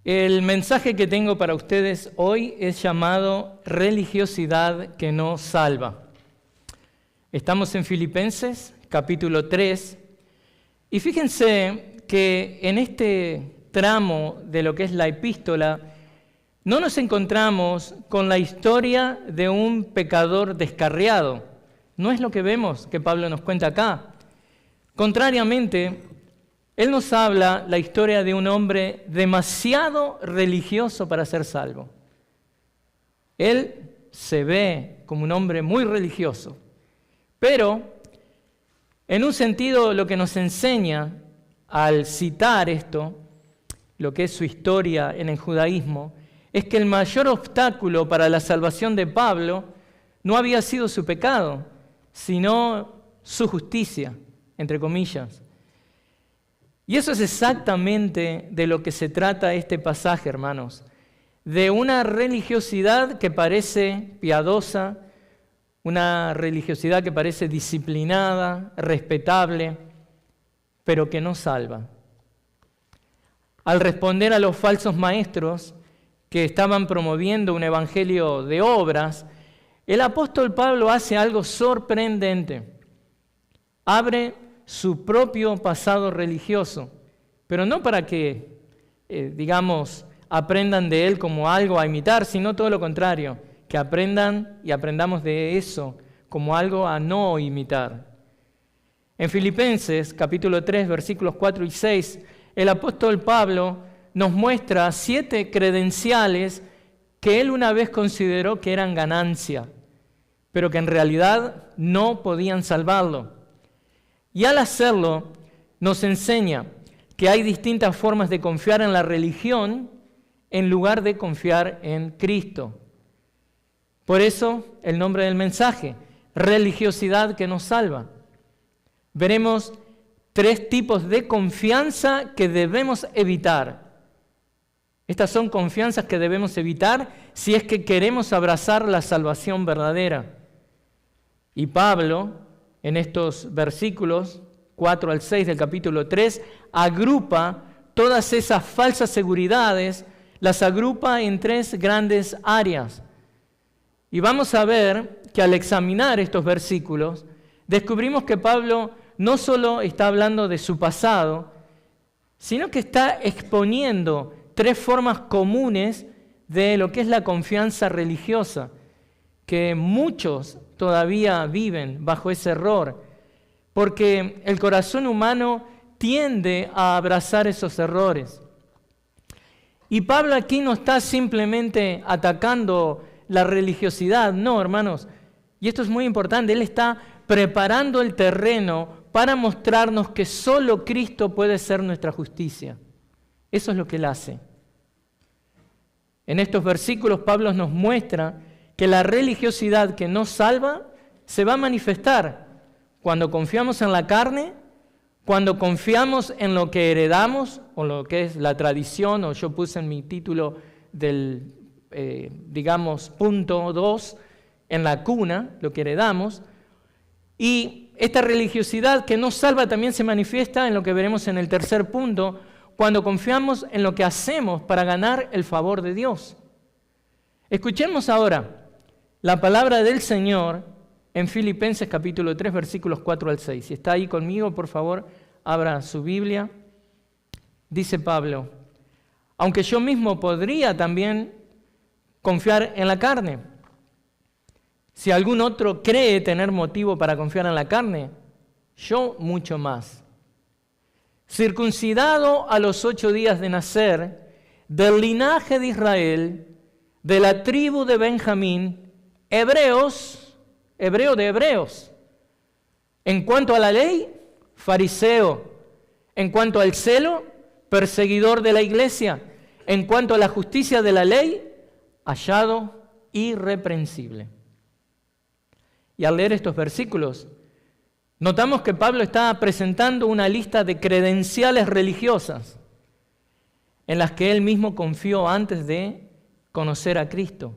El mensaje que tengo para ustedes hoy es llamado religiosidad que no salva. Estamos en Filipenses, capítulo 3, y fíjense que en este tramo de lo que es la epístola no nos encontramos con la historia de un pecador descarriado. No es lo que vemos que Pablo nos cuenta acá. Contrariamente, él nos habla la historia de un hombre demasiado religioso para ser salvo. Él se ve como un hombre muy religioso, pero en un sentido lo que nos enseña al citar esto, lo que es su historia en el judaísmo, es que el mayor obstáculo para la salvación de Pablo no había sido su pecado, sino su justicia, entre comillas. Y eso es exactamente de lo que se trata este pasaje, hermanos. De una religiosidad que parece piadosa, una religiosidad que parece disciplinada, respetable, pero que no salva. Al responder a los falsos maestros que estaban promoviendo un evangelio de obras, el apóstol Pablo hace algo sorprendente. Abre su propio pasado religioso, pero no para que, aprendan de él como algo a imitar, sino todo lo contrario, que aprendan y aprendamos de eso como algo a no imitar. En Filipenses, capítulo 3, versículos 4 y 6, el apóstol Pablo nos muestra 7 credenciales que él una vez consideró que eran ganancia, pero que en realidad no podían salvarlo. Y al hacerlo, nos enseña que hay distintas formas de confiar en la religión en lugar de confiar en Cristo. Por eso, el nombre del mensaje, religiosidad que nos salva. Veremos 3 tipos de confianza que debemos evitar. Estas son confianzas que debemos evitar si es que queremos abrazar la salvación verdadera. Y Pablo, en estos versículos 4 al 6 del capítulo 3, agrupa todas esas falsas seguridades, las agrupa en 3 grandes áreas. Y vamos a ver que al examinar estos versículos, descubrimos que Pablo no solo está hablando de su pasado, sino que está exponiendo 3 formas comunes de lo que es la confianza religiosa, que muchos todavía viven bajo ese error, porque el corazón humano tiende a abrazar esos errores. Y Pablo aquí no está simplemente atacando la religiosidad, no, hermanos, y esto es muy importante, él está preparando el terreno para mostrarnos que solo Cristo puede ser nuestra justicia. Eso es lo que él hace. En estos versículos Pablo nos muestra que la religiosidad que nos salva se va a manifestar cuando confiamos en la carne, cuando confiamos en lo que heredamos, o lo que es la tradición, o yo puse en mi título del, punto 2, en la cuna, lo que heredamos, y esta religiosidad que nos salva también se manifiesta en lo que veremos en el tercer punto, cuando confiamos en lo que hacemos para ganar el favor de Dios. Escuchemos ahora la palabra del Señor en Filipenses capítulo 3, versículos 4 al 6. Si está ahí conmigo, por favor, abra su Biblia. Dice Pablo, aunque yo mismo podría también confiar en la carne. Si algún otro cree tener motivo para confiar en la carne, yo mucho más. Circuncidado a los 8 días de nacer, del linaje de Israel, de la tribu de Benjamín, hebreo de hebreos. En cuanto a la ley, fariseo. En cuanto al celo, perseguidor de la iglesia. En cuanto a la justicia de la ley, hallado irreprensible. Y al leer estos versículos, notamos que Pablo está presentando una lista de credenciales religiosas en las que él mismo confió antes de conocer a Cristo.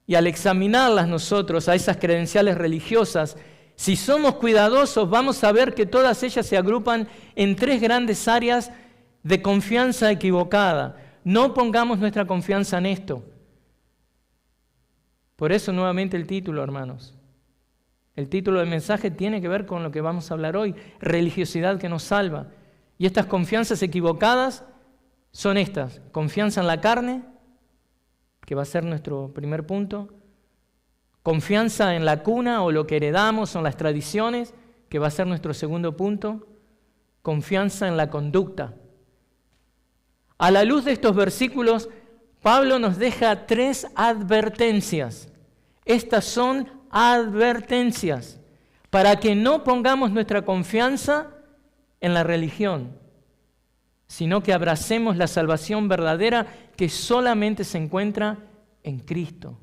Y al examinarlas nosotros, a esas credenciales religiosas, si somos cuidadosos, vamos a ver que todas ellas se agrupan en 3 grandes áreas de confianza equivocada. No pongamos nuestra confianza en esto. Por eso nuevamente el título, hermanos. El título del mensaje tiene que ver con lo que vamos a hablar hoy, religiosidad que nos salva. Y estas confianzas equivocadas son estas: confianza en la carne, que va a ser nuestro primer punto; confianza en la cuna o lo que heredamos o en las tradiciones, que va a ser nuestro segundo punto; confianza en la conducta. A la luz de estos versículos, Pablo nos deja 3 advertencias. Estas son advertencias para que no pongamos nuestra confianza en la religión, sino que abracemos la salvación verdadera que solamente se encuentra en Cristo.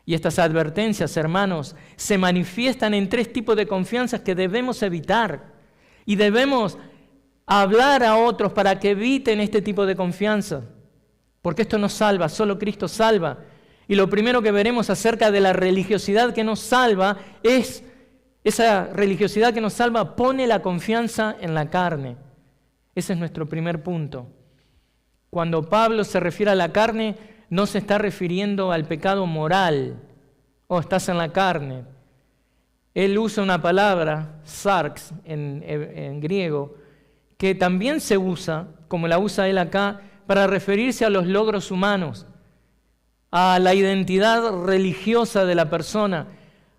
Y estas advertencias, hermanos, se manifiestan en 3 tipos de confianzas que debemos evitar. Y debemos hablar a otros para que eviten este tipo de confianza. Porque esto no salva, solo Cristo salva. Y lo primero que veremos acerca de la religiosidad que nos salva es, esa religiosidad que nos salva pone la confianza en la carne. Ese es nuestro primer punto. Cuando Pablo se refiere a la carne, no se está refiriendo al pecado moral. Oh, estás en la carne. Él usa una palabra, sarx, en griego, que también se usa, como la usa él acá, para referirse a los logros humanos, a la identidad religiosa de la persona,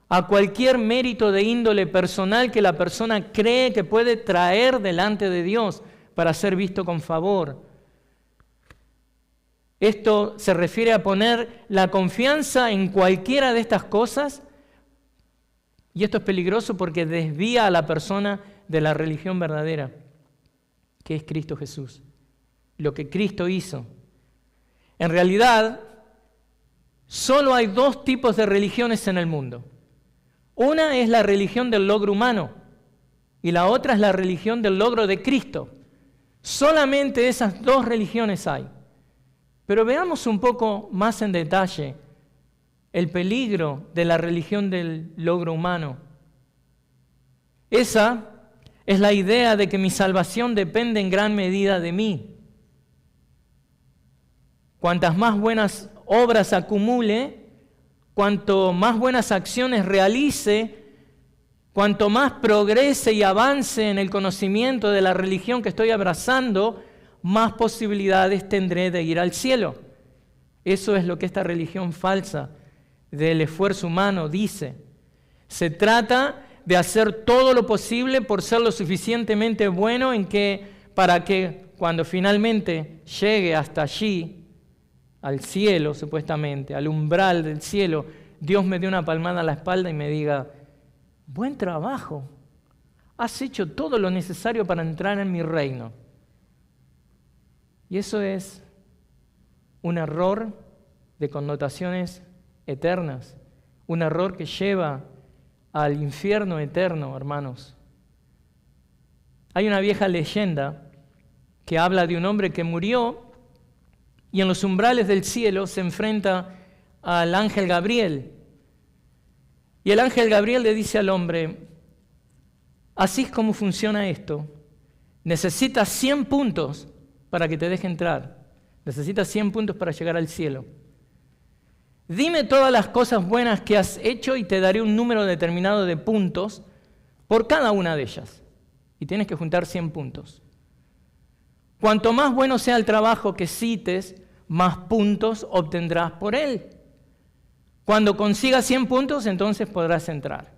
a cualquier mérito de índole personal que la persona cree que puede traer delante de Dios para ser visto con favor. Esto se refiere a poner la confianza en cualquiera de estas cosas, y esto es peligroso porque desvía a la persona de la religión verdadera, que es Cristo Jesús, lo que Cristo hizo. En realidad, solo hay 2 tipos de religiones en el mundo. Una es la religión del logro humano y la otra es la religión del logro de Cristo. Solamente esas 2 religiones hay. Pero veamos un poco más en detalle el peligro de la religión del logro humano. Esa es la idea de que mi salvación depende en gran medida de mí. Cuantas más buenas obras acumule, cuanto más buenas acciones realice, cuanto más progrese y avance en el conocimiento de la religión que estoy abrazando, más posibilidades tendré de ir al cielo. Eso es lo que esta religión falsa del esfuerzo humano dice. Se trata de hacer todo lo posible por ser lo suficientemente bueno para que cuando finalmente llegue hasta allí, al cielo supuestamente, al umbral del cielo, Dios me dé una palmada a la espalda y me diga: buen trabajo, has hecho todo lo necesario para entrar en mi reino. Y eso es un error de connotaciones eternas, un error que lleva al infierno eterno, hermanos. Hay una vieja leyenda que habla de un hombre que murió y en los umbrales del cielo se enfrenta al ángel Gabriel. Y el ángel Gabriel le dice al hombre: así es como funciona esto. Necesitas 100 puntos para que te deje entrar. Necesitas 100 puntos para llegar al cielo. Dime todas las cosas buenas que has hecho y te daré un número determinado de puntos por cada una de ellas. Y tienes que juntar 100 puntos. Cuanto más bueno sea el trabajo que cites, más puntos obtendrás por él. Cuando consigas 100 puntos, entonces podrás entrar.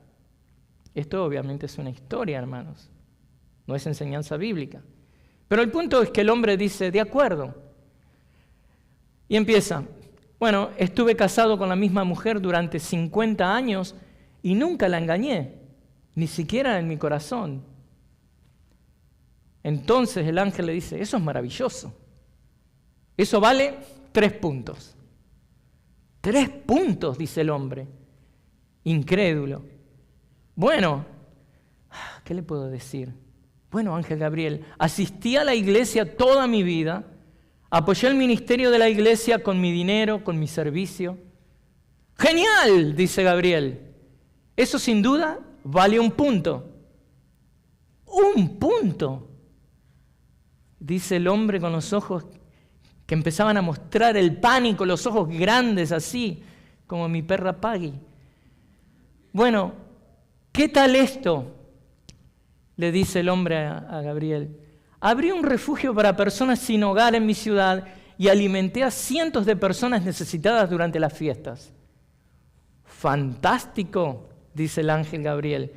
Esto obviamente es una historia, hermanos. No es enseñanza bíblica. Pero el punto es que el hombre dice: de acuerdo. Y empieza: bueno, estuve casado con la misma mujer durante 50 años y nunca la engañé, ni siquiera en mi corazón. Entonces el ángel le dice: eso es maravilloso. Eso vale 3 puntos. 3 puntos, dice el hombre, incrédulo. Bueno, ¿qué le puedo decir? Bueno, ángel Gabriel, asistí a la iglesia toda mi vida, apoyé el ministerio de la iglesia con mi dinero, con mi servicio. ¡Genial!, dice Gabriel. Eso sin duda vale 1 punto. ¡1 punto! Dice el hombre con los ojos que empezaban a mostrar el pánico, los ojos grandes así, como mi perra Paggy. Bueno, ¿qué tal esto? Le dice el hombre a Gabriel. Abrí un refugio para personas sin hogar en mi ciudad y alimenté a cientos de personas necesitadas durante las fiestas. Fantástico, dice el ángel Gabriel.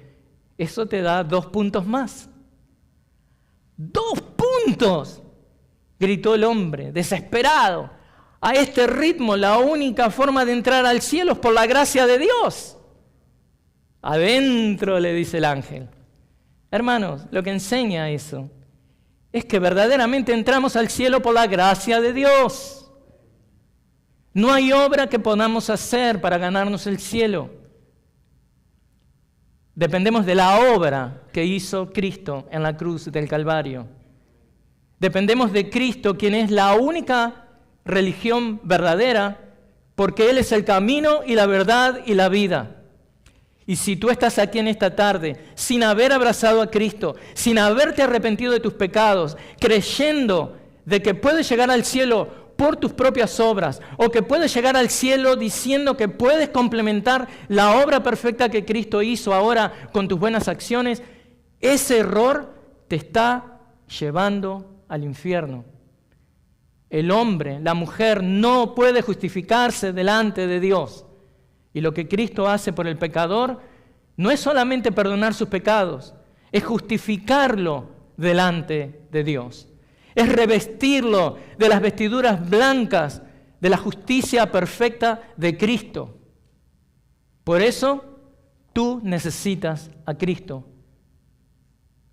Eso te da 2 puntos más. 2 puntos, gritó el hombre, desesperado. A este ritmo, la única forma de entrar al cielo es por la gracia de Dios. Adentro, le dice el ángel. Hermanos, lo que enseña eso es que verdaderamente entramos al cielo por la gracia de Dios. No hay obra que podamos hacer para ganarnos el cielo. Dependemos de la obra que hizo Cristo en la cruz del Calvario. Dependemos de Cristo, quien es la única religión verdadera, porque Él es el camino y la verdad y la vida. Y si tú estás aquí en esta tarde sin haber abrazado a Cristo, sin haberte arrepentido de tus pecados, creyendo de que puedes llegar al cielo por tus propias obras, o que puedes llegar al cielo diciendo que puedes complementar la obra perfecta que Cristo hizo ahora con tus buenas acciones, ese error te está llevando al infierno. El hombre, la mujer, no puede justificarse delante de Dios. Y lo que Cristo hace por el pecador no es solamente perdonar sus pecados, es justificarlo delante de Dios. Es revestirlo de las vestiduras blancas de la justicia perfecta de Cristo. Por eso tú necesitas a Cristo.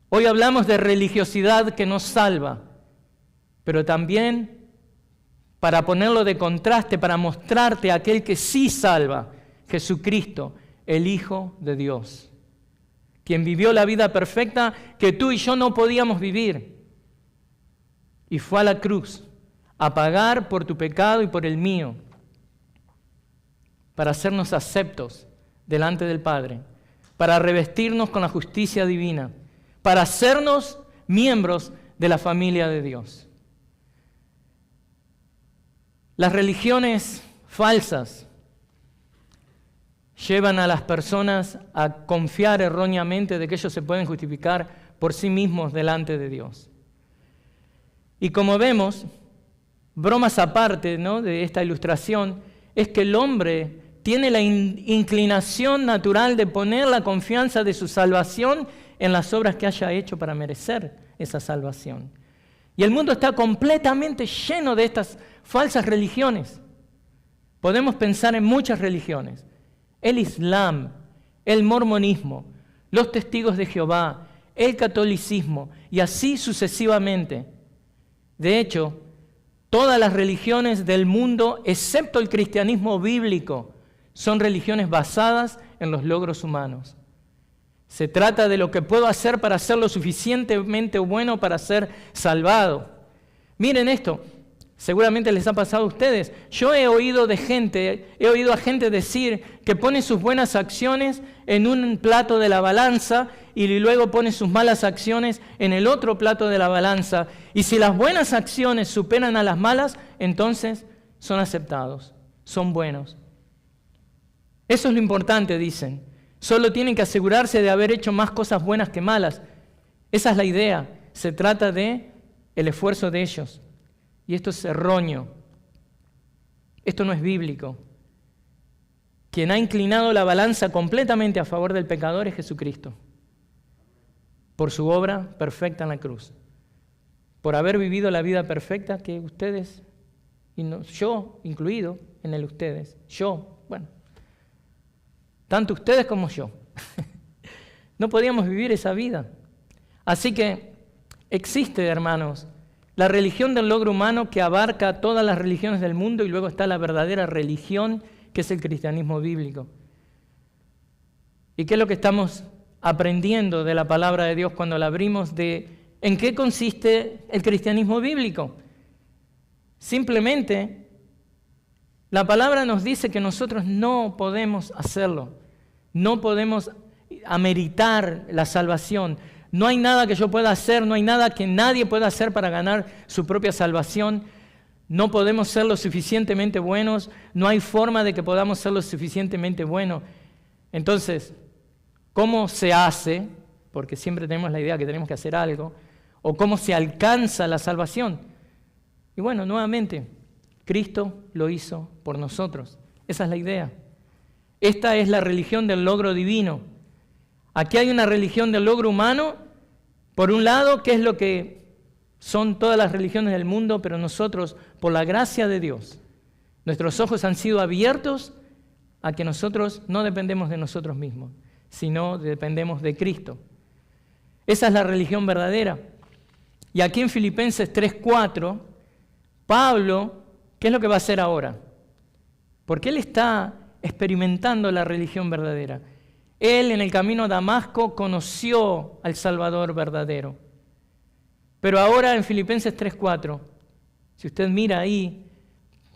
Hoy hablamos de religiosidad que nos salva, pero también para ponerlo de contraste, para mostrarte a aquel que sí salva, Jesucristo, el Hijo de Dios, quien vivió la vida perfecta que tú y yo no podíamos vivir, y fue a la cruz a pagar por tu pecado y por el mío, para hacernos aceptos delante del Padre, para revestirnos con la justicia divina, para hacernos miembros de la familia de Dios. Las religiones falsas llevan a las personas a confiar erróneamente de que ellos se pueden justificar por sí mismos delante de Dios. Y como vemos, bromas aparte, ¿no?, de esta ilustración, es que el hombre tiene la inclinación natural de poner la confianza de su salvación en las obras que haya hecho para merecer esa salvación. Y el mundo está completamente lleno de estas falsas religiones. Podemos pensar en muchas religiones. El Islam, el mormonismo, los testigos de Jehová, el catolicismo y así sucesivamente. De hecho, todas las religiones del mundo, excepto el cristianismo bíblico, son religiones basadas en los logros humanos. Se trata de lo que puedo hacer para ser lo suficientemente bueno para ser salvado. Miren esto. Seguramente les ha pasado a ustedes. Yo he oído a gente decir que pone sus buenas acciones en un plato de la balanza y luego pone sus malas acciones en el otro plato de la balanza. Y si las buenas acciones superan a las malas, entonces son aceptados, son buenos. Eso es lo importante, dicen. Solo tienen que asegurarse de haber hecho más cosas buenas que malas. Esa es la idea. Se trata de el esfuerzo de ellos. Y esto es erróneo. Esto no es bíblico. Quien ha inclinado la balanza completamente a favor del pecador es Jesucristo, por su obra perfecta en la cruz, por haber vivido la vida perfecta que ustedes, y no, yo incluido en el ustedes, tanto ustedes como yo, no podíamos vivir esa vida. Así que existe, hermanos, la religión del logro humano que abarca todas las religiones del mundo y luego está la verdadera religión que es el cristianismo bíblico. ¿Y qué es lo que estamos aprendiendo de la palabra de Dios cuando la abrimos? ¿En qué consiste el cristianismo bíblico? Simplemente, la palabra nos dice que nosotros no podemos hacerlo, no podemos ameritar la salvación, No hay nada que yo pueda hacer, no hay nada que nadie pueda hacer para ganar su propia salvación. No podemos ser lo suficientemente buenos, no hay forma de que podamos ser lo suficientemente buenos. Entonces, ¿cómo se hace? Porque siempre tenemos la idea que tenemos que hacer algo. ¿O cómo se alcanza la salvación? Y bueno, nuevamente, Cristo lo hizo por nosotros. Esa es la idea. Esta es la religión del logro divino. Aquí hay una religión del logro humano, por un lado, que es lo que son todas las religiones del mundo, pero nosotros, por la gracia de Dios, nuestros ojos han sido abiertos a que nosotros no dependemos de nosotros mismos, sino dependemos de Cristo. Esa es la religión verdadera. Y aquí en Filipenses 3:4, Pablo, ¿qué es lo que va a hacer ahora? Porque él está experimentando la religión verdadera. Él en el camino a Damasco conoció al Salvador verdadero. Pero ahora en Filipenses 3:4, si usted mira ahí,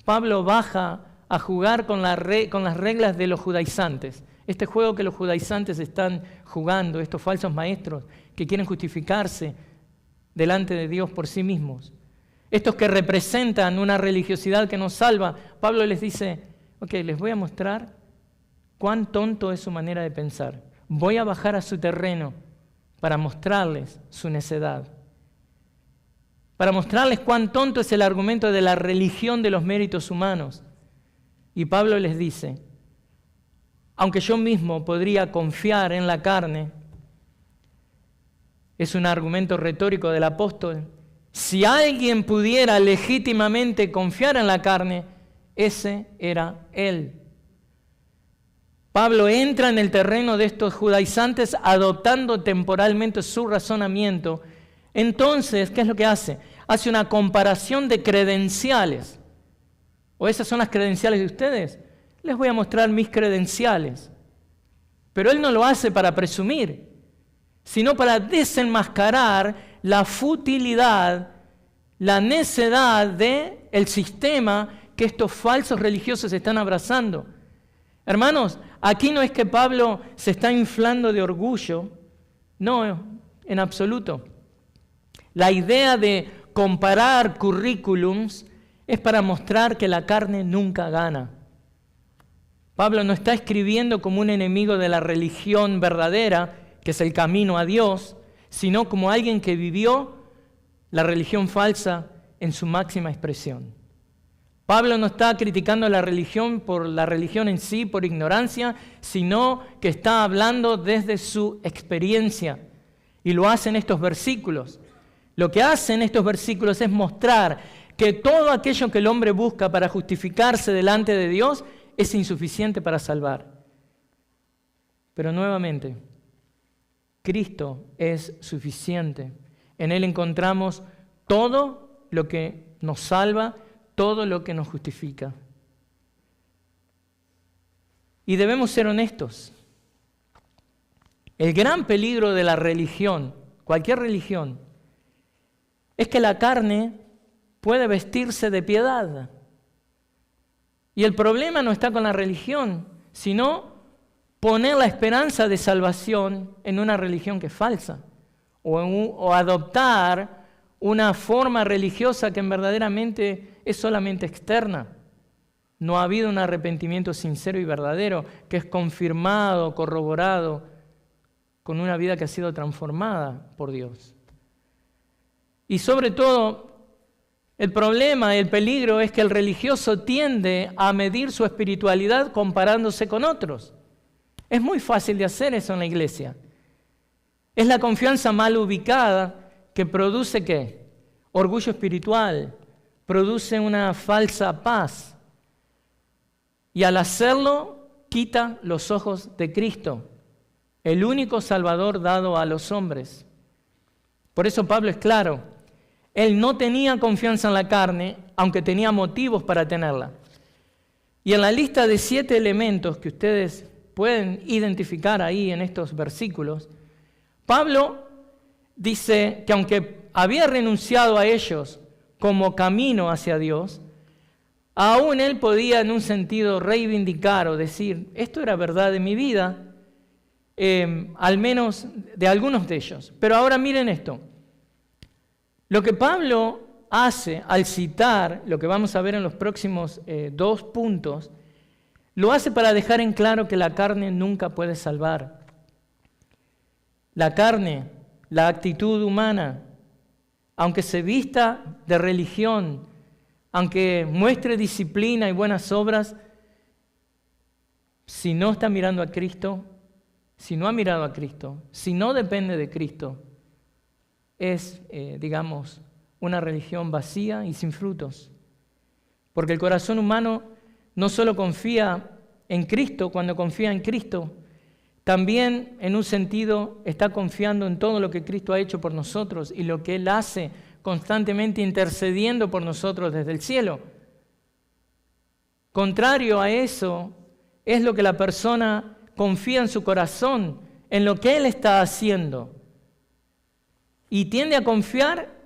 Pablo baja a jugar con las reglas de los judaizantes. Este juego que los judaizantes están jugando, estos falsos maestros que quieren justificarse delante de Dios por sí mismos. Estos que representan una religiosidad que nos salva. Pablo les dice, ok, les voy a mostrar cuán tonto es su manera de pensar. Voy a bajar a su terreno para mostrarles su necedad. Para mostrarles cuán tonto es el argumento de la religión de los méritos humanos. Y Pablo les dice, aunque yo mismo podría confiar en la carne, es un argumento retórico del apóstol, si alguien pudiera legítimamente confiar en la carne, ese era él. Pablo entra en el terreno de estos judaizantes adoptando temporalmente su razonamiento. Entonces, ¿qué es lo que hace? Hace una comparación de credenciales. ¿O esas son las credenciales de ustedes? Les voy a mostrar mis credenciales. Pero él no lo hace para presumir, sino para desenmascarar la futilidad, la necedad del sistema que estos falsos religiosos están abrazando. Hermanos, aquí no es que Pablo se está inflando de orgullo, no, en absoluto. La idea de comparar currículums es para mostrar que la carne nunca gana. Pablo no está escribiendo como un enemigo de la religión verdadera, que es el camino a Dios, sino como alguien que vivió la religión falsa en su máxima expresión. Pablo no está criticando la religión por la religión en sí, por ignorancia, sino que está hablando desde su experiencia. Y lo hace en estos versículos. Lo que hace en estos versículos es mostrar que todo aquello que el hombre busca para justificarse delante de Dios es insuficiente para salvar. Pero nuevamente, Cristo es suficiente. En Él encontramos todo lo que nos salva, todo lo que nos justifica. Y debemos ser honestos. El gran peligro de la religión, cualquier religión, es que la carne puede vestirse de piedad. Y el problema no está con la religión, sino poner la esperanza de salvación en una religión que es falsa, o adoptar una forma religiosa que verdaderamente es solamente externa. No ha habido un arrepentimiento sincero y verdadero que es confirmado, corroborado con una vida que ha sido transformada por Dios. Y sobre todo, el problema, el peligro es que el religioso tiende a medir su espiritualidad comparándose con otros. Es muy fácil de hacer eso en la iglesia. Es la confianza mal ubicada que produce ¿qué? Orgullo espiritual, produce una falsa paz. Y al hacerlo, quita los ojos de Cristo, el único Salvador dado a los hombres. Por eso Pablo es claro, él no tenía confianza en la carne, aunque tenía motivos para tenerla. Y en la lista de 7 elementos que ustedes pueden identificar ahí en estos versículos, Pablo dice que aunque había renunciado a ellos como camino hacia Dios, aún él podía en un sentido reivindicar o decir, esto era verdad de mi vida, al menos de algunos de ellos. Pero ahora miren esto. Lo que Pablo hace al citar lo que vamos a ver en los próximos 2 puntos, lo hace para dejar en claro que la carne nunca puede salvar. La carne, la actitud humana, aunque se vista de religión, aunque muestre disciplina y buenas obras, si no está mirando a Cristo, si no ha mirado a Cristo, si no depende de Cristo, es, una religión vacía y sin frutos. Porque el corazón humano no solo confía en Cristo cuando confía en Cristo, también en un sentido está confiando en todo lo que Cristo ha hecho por nosotros y lo que Él hace constantemente intercediendo por nosotros desde el cielo. Contrario a eso es lo que la persona confía en su corazón, en lo que Él está haciendo. Y tiende a confiar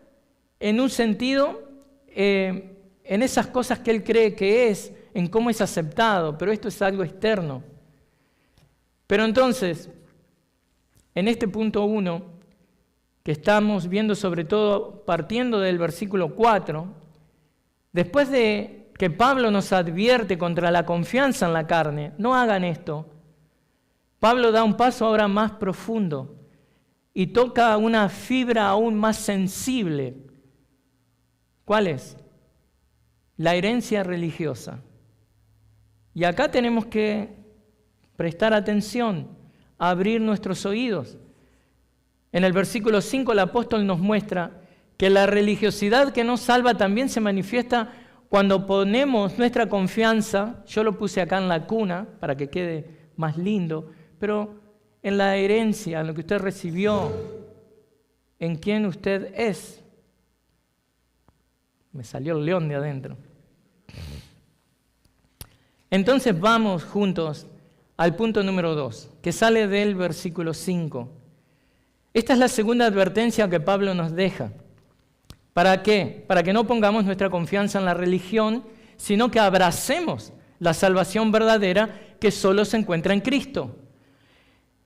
en un sentido en esas cosas que él cree que es, en cómo es aceptado, pero esto es algo externo. Pero entonces, en este punto 1, que estamos viendo sobre todo partiendo del versículo 4, después de que Pablo nos advierte contra la confianza en la carne, no hagan esto, Pablo da un paso ahora más profundo y toca una fibra aún más sensible. ¿Cuál es? La herencia religiosa. Y acá tenemos que prestar atención, abrir nuestros oídos. En el versículo 5 el apóstol nos muestra que la religiosidad que nos salva también se manifiesta cuando ponemos nuestra confianza, yo lo puse acá en la cuna para que quede más lindo, pero en la herencia, en lo que usted recibió, en quién usted es. Me salió el león de adentro. Entonces vamos juntos al punto número 2, que sale del versículo 5. Esta es la segunda advertencia que Pablo nos deja. ¿Para qué? Para que no pongamos nuestra confianza en la religión, sino que abracemos la salvación verdadera que solo se encuentra en Cristo.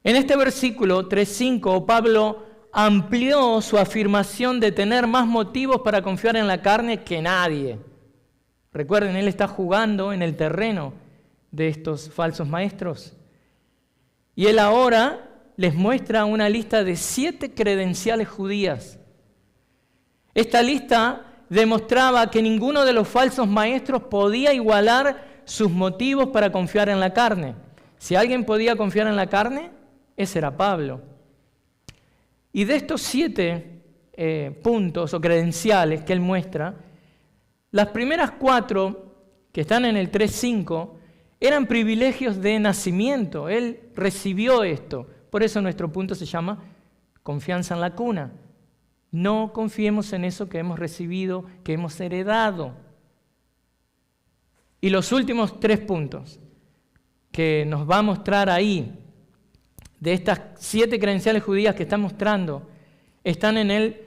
En este versículo 3:5, Pablo amplió su afirmación de tener más motivos para confiar en la carne que nadie. Recuerden, él está jugando en el terreno de estos falsos maestros. Y él ahora les muestra una lista de 7 credenciales judías. Esta lista demostraba que ninguno de los falsos maestros podía igualar sus motivos para confiar en la carne. Si alguien podía confiar en la carne, ese era Pablo. Y de estos 7 puntos o credenciales que él muestra, las primeras 4 que están en el 3:5 eran privilegios de nacimiento. Él recibió esto. Por eso nuestro punto se llama confianza en la cuna. No confiemos en eso que hemos recibido, que hemos heredado. Y los últimos 3 puntos que nos va a mostrar ahí, de estas 7 credenciales judías que está mostrando, están en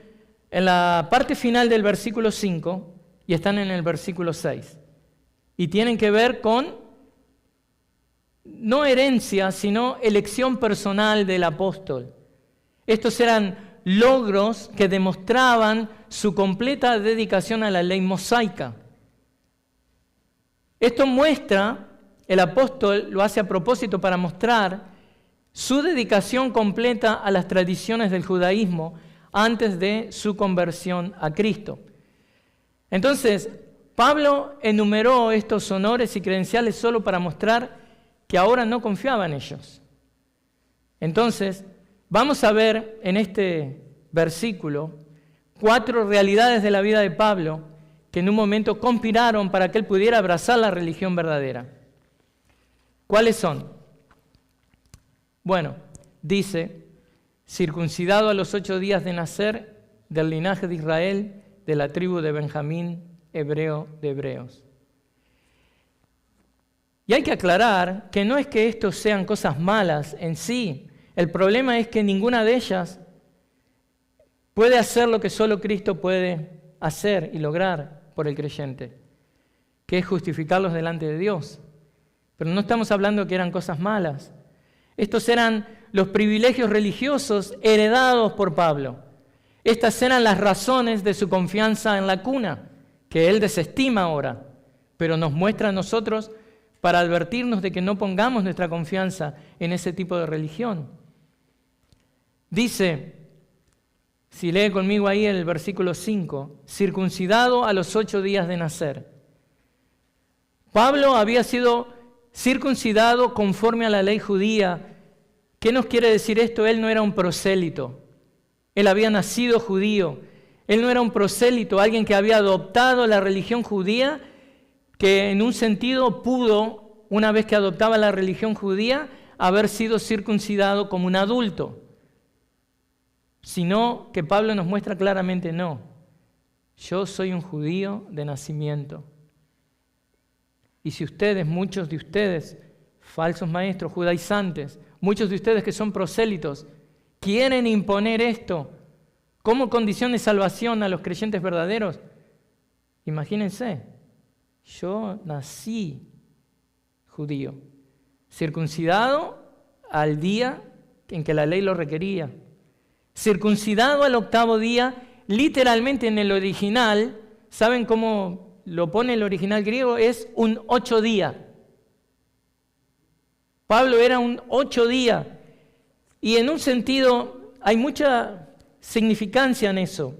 la parte final del versículo 5 y están en el versículo 6. Y tienen que ver con, no herencia, sino elección personal del apóstol. Estos eran logros que demostraban su completa dedicación a la ley mosaica. Esto muestra, el apóstol lo hace a propósito para mostrar su dedicación completa a las tradiciones del judaísmo antes de su conversión a Cristo. Entonces, Pablo enumeró estos honores y credenciales solo para mostrar que ahora no confiaba en ellos. Entonces, vamos a ver en este versículo 4 realidades de la vida de Pablo que en un momento conspiraron para que él pudiera abrazar la religión verdadera. ¿Cuáles son? Bueno, dice, circuncidado a los 8 días de nacer, del linaje de Israel, de la tribu de Benjamín, hebreo de hebreos. Y hay que aclarar que no es que estos sean cosas malas en sí. El problema es que ninguna de ellas puede hacer lo que solo Cristo puede hacer y lograr por el creyente, que es justificarlos delante de Dios. Pero no estamos hablando que eran cosas malas. Estos eran los privilegios religiosos heredados por Pablo. Estas eran las razones de su confianza en la cuna, que él desestima ahora, pero nos muestra a nosotros para advertirnos de que no pongamos nuestra confianza en ese tipo de religión. Dice, si lee conmigo ahí el versículo 5, circuncidado a los 8 días de nacer. Pablo había sido circuncidado conforme a la ley judía. ¿Qué nos quiere decir esto? Él no era un prosélito. Él había nacido judío. Él no era un prosélito, alguien que había adoptado la religión judía, que en un sentido pudo, una vez que adoptaba la religión judía, haber sido circuncidado como un adulto. Sino que Pablo nos muestra claramente, no. Yo soy un judío de nacimiento. Y si ustedes, muchos de ustedes, falsos maestros, judaizantes, muchos de ustedes que son prosélitos, quieren imponer esto como condición de salvación a los creyentes verdaderos, imagínense, yo nací judío, circuncidado al día en que la ley lo requería, circuncidado al 8º día, literalmente en el original, ¿saben cómo lo pone el original griego? Es un 8 día. Pablo era un 8 día. Y en un sentido hay mucha significancia en eso.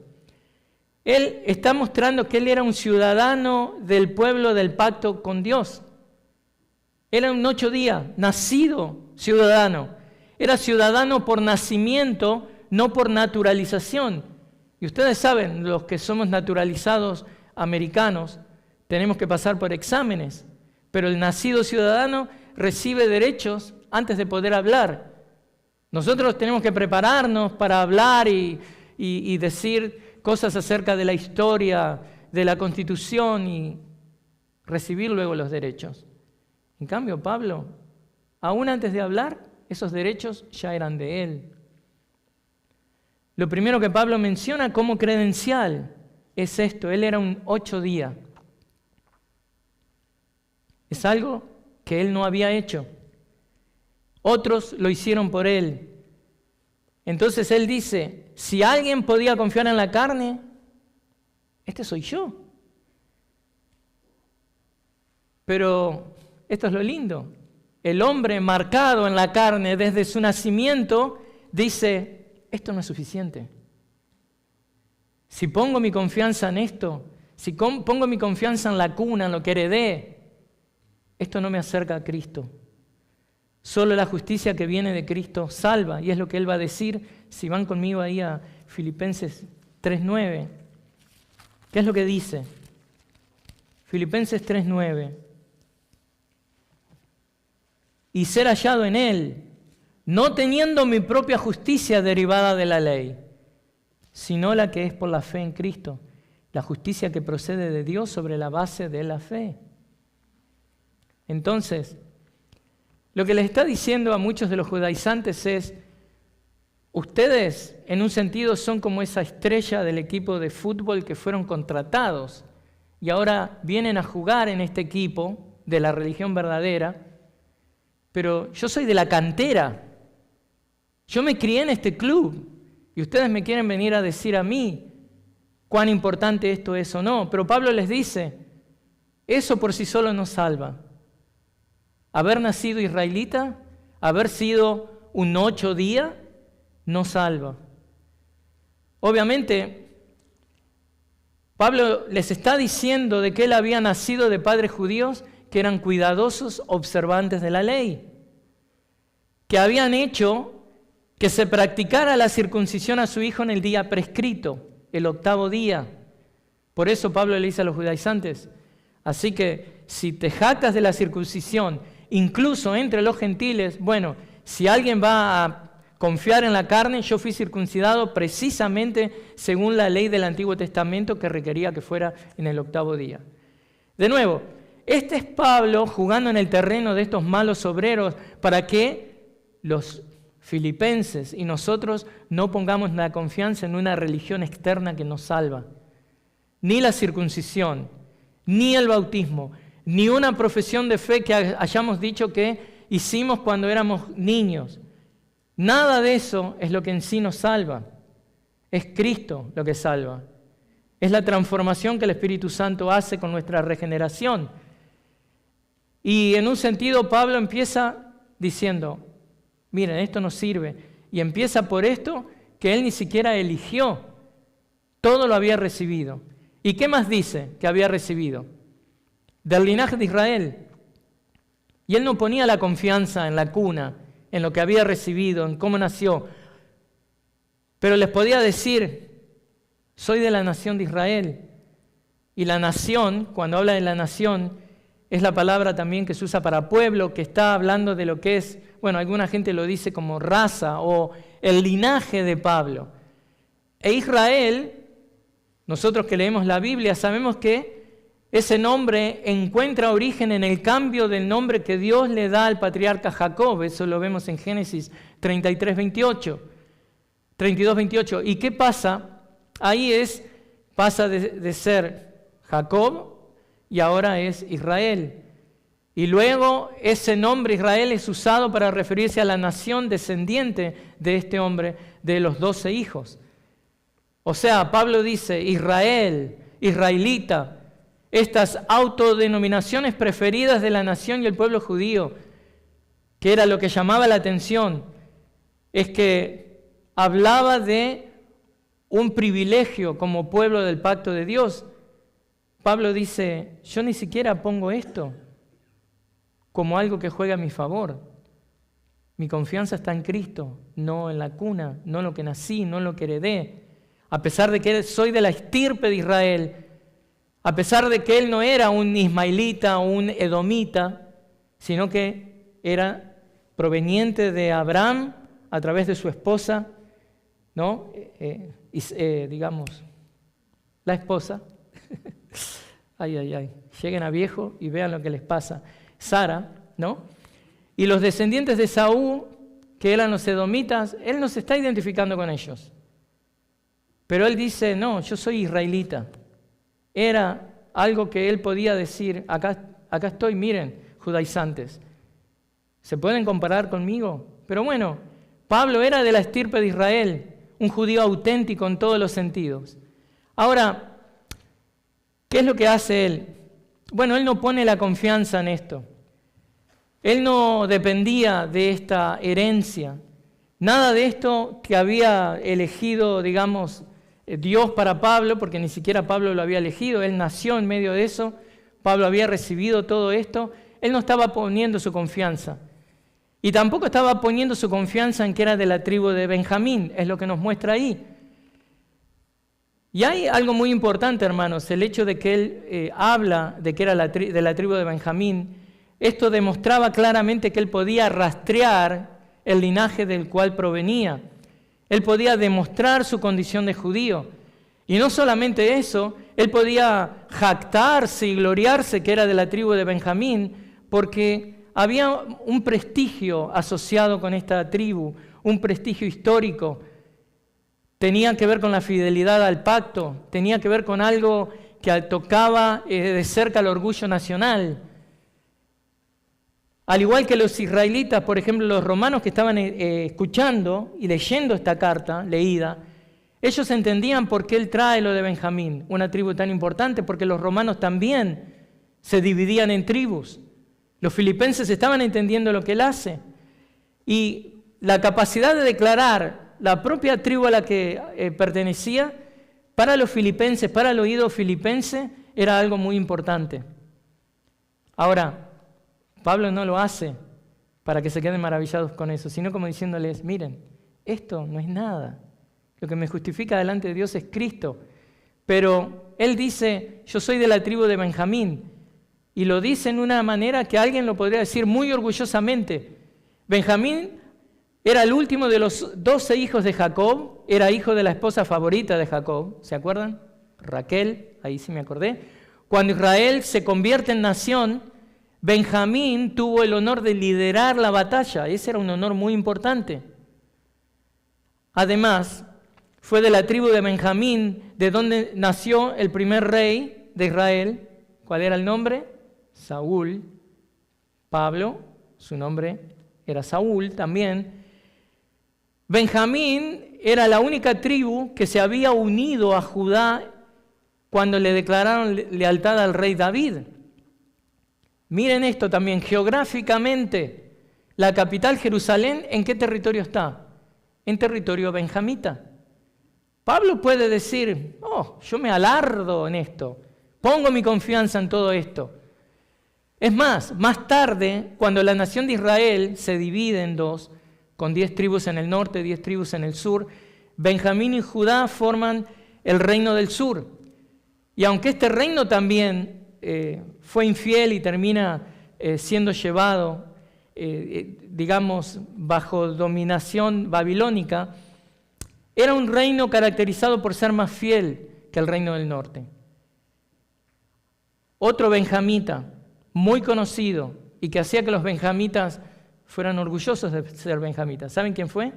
Él está mostrando que él era un ciudadano del pueblo del pacto con Dios. Era un 8 días, nacido ciudadano. Era ciudadano por nacimiento, no por naturalización. Y ustedes saben, los que somos naturalizados americanos, tenemos que pasar por exámenes. Pero el nacido ciudadano recibe derechos antes de poder hablar. Nosotros tenemos que prepararnos para hablar y decir cosas acerca de la historia, de la Constitución y recibir luego los derechos. En cambio, Pablo, aún antes de hablar, esos derechos ya eran de él. Lo primero que Pablo menciona como credencial es esto, él era un 8 días. Es algo que él no había hecho. Otros lo hicieron por él. Entonces él dice, si alguien podía confiar en la carne, este soy yo. Pero esto es lo lindo. El hombre marcado en la carne desde su nacimiento dice, esto no es suficiente. Si pongo mi confianza en esto, si pongo mi confianza en la cuna, en lo que heredé, esto no me acerca a Cristo. Solo la justicia que viene de Cristo salva, y es lo que Él va a decir si van conmigo ahí a Filipenses 3:9. ¿Qué es lo que dice? Filipenses 3:9. Y ser hallado en Él, no teniendo mi propia justicia derivada de la ley, sino la que es por la fe en Cristo, la justicia que procede de Dios sobre la base de la fe. Entonces, lo que les está diciendo a muchos de los judaizantes es, ustedes en un sentido son como esa estrella del equipo de fútbol que fueron contratados y ahora vienen a jugar en este equipo de la religión verdadera, pero yo soy de la cantera, yo me crié en este club y ustedes me quieren venir a decir a mí cuán importante esto es o no, pero Pablo les dice, eso por sí solo no salva. Haber nacido israelita, haber sido un 8 días, no salva. Obviamente, Pablo les está diciendo de que él había nacido de padres judíos que eran cuidadosos observantes de la ley, que habían hecho que se practicara la circuncisión a su hijo en el día prescrito, el 8º día. Por eso Pablo le dice a los judaizantes, así que si te jactas de la circuncisión, incluso entre los gentiles, bueno, si alguien va a confiar en la carne, yo fui circuncidado precisamente según la ley del Antiguo Testamento que requería que fuera en el 8º día. De nuevo, este es Pablo jugando en el terreno de estos malos obreros para que los filipenses y nosotros no pongamos la confianza en una religión externa que nos salva. Ni la circuncisión, ni el bautismo, ni una profesión de fe que hayamos dicho que hicimos cuando éramos niños. Nada de eso es lo que en sí nos salva. Es Cristo lo que salva. Es la transformación que el Espíritu Santo hace con nuestra regeneración. Y en un sentido Pablo empieza diciendo, miren, esto no sirve. Y empieza por esto que él ni siquiera eligió. Todo lo había recibido. ¿Y qué más dice que había recibido? Del linaje de Israel. Y él no ponía la confianza en la cuna, en lo que había recibido, en cómo nació. Pero les podía decir, soy de la nación de Israel. Y la nación, cuando habla de la nación, es la palabra también que se usa para pueblo, que está hablando de lo que es, bueno, alguna gente lo dice como raza o el linaje de Pablo. E Israel, nosotros que leemos la Biblia, sabemos que ese nombre encuentra origen en el cambio del nombre que Dios le da al patriarca Jacob. Eso lo vemos en Génesis 32, 28. ¿Y qué pasa? Ahí pasa de ser Jacob y ahora es Israel. Y luego ese nombre Israel es usado para referirse a la nación descendiente de este hombre, de los 12 hijos. O sea, Pablo dice Israel, israelita, estas autodenominaciones preferidas de la nación y el pueblo judío, que era lo que llamaba la atención, es que hablaba de un privilegio como pueblo del pacto de Dios. Pablo dice, yo ni siquiera pongo esto como algo que juega a mi favor. Mi confianza está en Cristo, no en la cuna, no en lo que nací, no en lo que heredé. A pesar de que soy de la estirpe de Israel, a pesar de que él no era un ismaelita o un edomita, sino que era proveniente de Abraham a través de su esposa, ¿no? Digamos, la esposa. Ay. Lleguen a viejo y vean lo que les pasa. Sara, ¿no? Y los descendientes de Saúl, que eran los edomitas, él no se está identificando con ellos. Pero él dice, no, yo soy israelita. Era algo que él podía decir, acá estoy, miren, judaizantes. ¿Se pueden comparar conmigo? Pero bueno, Pablo era de la estirpe de Israel, un judío auténtico en todos los sentidos. Ahora, ¿qué es lo que hace él? Bueno, él no pone la confianza en esto. Él no dependía de esta herencia. Nada de esto que había elegido, digamos, Dios para Pablo, porque ni siquiera Pablo lo había elegido, él nació en medio de eso, Pablo había recibido todo esto, él no estaba poniendo su confianza. Y tampoco estaba poniendo su confianza en que era de la tribu de Benjamín, es lo que nos muestra ahí. Y hay algo muy importante, hermanos, el hecho de que él habla de que era de la tribu de Benjamín, esto demostraba claramente que él podía rastrear el linaje del cual provenía. Él podía demostrar su condición de judío. Y no solamente eso, él podía jactarse y gloriarse que era de la tribu de Benjamín, porque había un prestigio asociado con esta tribu, un prestigio histórico. Tenía que ver con la fidelidad al pacto, tenía que ver con algo que tocaba de cerca el orgullo nacional. Al igual que los israelitas, por ejemplo, los romanos que estaban escuchando y leyendo esta carta leída, ellos entendían por qué él trae lo de Benjamín, una tribu tan importante, porque los romanos también se dividían en tribus. Los filipenses estaban entendiendo lo que él hace. Y la capacidad de declarar la propia tribu a la que pertenecía, para los filipenses, para el oído filipense, era algo muy importante. Ahora, Pablo no lo hace para que se queden maravillados con eso, sino como diciéndoles, miren, esto no es nada. Lo que me justifica delante de Dios es Cristo. Pero él dice, yo soy de la tribu de Benjamín. Y lo dice en una manera que alguien lo podría decir muy orgullosamente. Benjamín era el último de los 12 hijos de Jacob, era hijo de la esposa favorita de Jacob, ¿se acuerdan? Raquel, ahí sí me acordé. Cuando Israel se convierte en nación, Benjamín tuvo el honor de liderar la batalla. Ese era un honor muy importante. Además, fue de la tribu de Benjamín de donde nació el primer rey de Israel. ¿Cuál era el nombre? Saúl. Pablo, su nombre era Saúl también. Benjamín era la única tribu que se había unido a Judá cuando le declararon lealtad al rey David. Miren esto también, geográficamente, la capital Jerusalén, ¿en qué territorio está? En territorio benjamita. Pablo puede decir, yo me alardo en esto, pongo mi confianza en todo esto. Es más tarde, cuando la nación de Israel se divide en dos, con 10 tribus en el norte, 10 tribus en el sur, Benjamín y Judá forman el reino del sur. Y aunque este reino también fue infiel y termina siendo llevado, digamos, bajo dominación babilónica, era un reino caracterizado por ser más fiel que el reino del norte. Otro benjamita, muy conocido, y que hacía que los benjamitas fueran orgullosos de ser benjamitas. ¿Saben quién fue?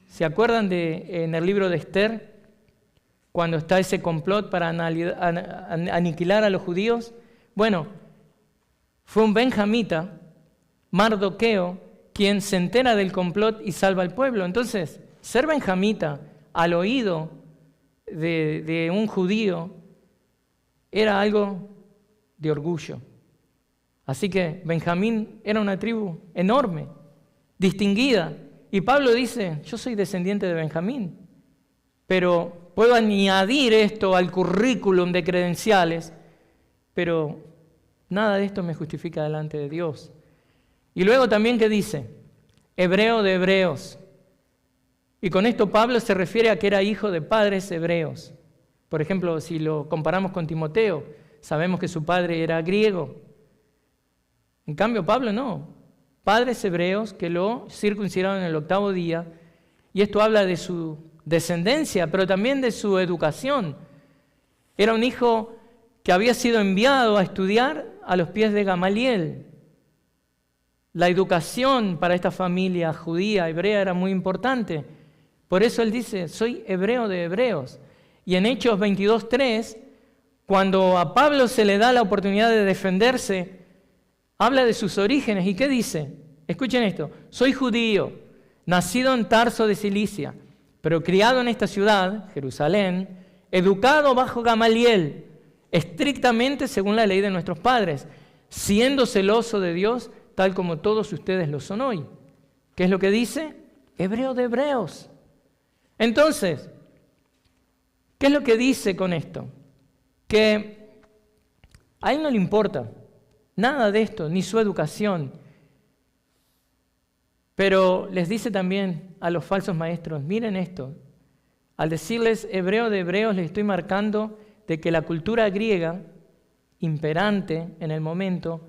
¿Se acuerdan en el libro de Esther, cuando está ese complot para aniquilar a los judíos? Bueno, fue un benjamita, Mardoqueo, quien se entera del complot y salva al pueblo. Entonces, ser benjamita al oído de un judío era algo de orgullo. Así que Benjamín era una tribu enorme, distinguida. Y Pablo dice, yo soy descendiente de Benjamín, pero puedo añadir esto al currículum de credenciales, pero nada de esto me justifica delante de Dios. Y luego también, ¿qué dice? Hebreo de hebreos. Y con esto Pablo se refiere a que era hijo de padres hebreos. Por ejemplo, si lo comparamos con Timoteo, sabemos que su padre era griego. En cambio, Pablo no. Padres hebreos que lo circuncidaron en el 8º día. Y esto habla de su descendencia, pero también de su educación. Era un hijo que había sido enviado a estudiar a los pies de Gamaliel. La educación para esta familia judía, hebrea, era muy importante. Por eso él dice, soy hebreo de hebreos. Y en Hechos 22:3, cuando a Pablo se le da la oportunidad de defenderse, habla de sus orígenes. ¿Y qué dice? Escuchen esto. Soy judío, nacido en Tarso de Cilicia, pero criado en esta ciudad, Jerusalén, educado bajo Gamaliel, estrictamente según la ley de nuestros padres, siendo celoso de Dios, tal como todos ustedes lo son hoy. ¿Qué es lo que dice? Hebreo de hebreos. Entonces, ¿qué es lo que dice con esto? Que a él no le importa nada de esto, ni su educación. Pero les dice también a los falsos maestros, miren esto, al decirles hebreo de hebreos, les estoy marcando de que la cultura griega, imperante en el momento,